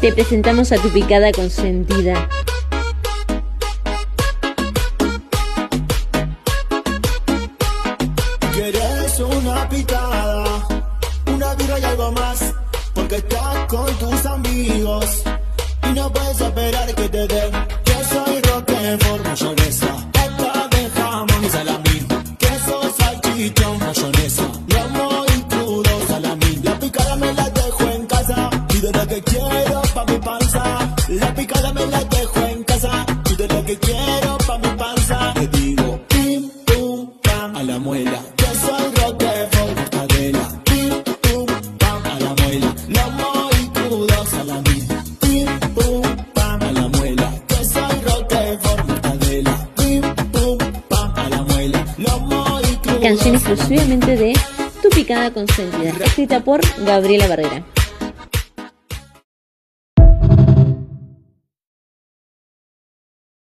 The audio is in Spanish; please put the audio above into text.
Te presentamos a tu picada consentida. ¿Quieres una picada? Una birra y algo más, porque estás con tus amigos y no puedes esperar que te den. Yo soy Roquefort, mayonesa, pasta de jamón y salamín, queso, salchichón, mayonesa, lomo y crudo, salamín. La picada me la dejo en casa, pido lo que quiero pa' mi panza. La picada me la dejo en casa, pido lo que quiero pa' mi panza. Le digo pim, pum, pam, a la muela. Yo soy Roquefort, mortadela, pim, pum, pam, a la muela. Lomo y crudo, salamín, pim, pum, pam, a la muela. Yo soy Roquefort, mortadela, pim, pum, pam, a la muela. Lomo y crudo. Canción exclusivamente de Tu picada consentida, escrita por Gabriela Barrera.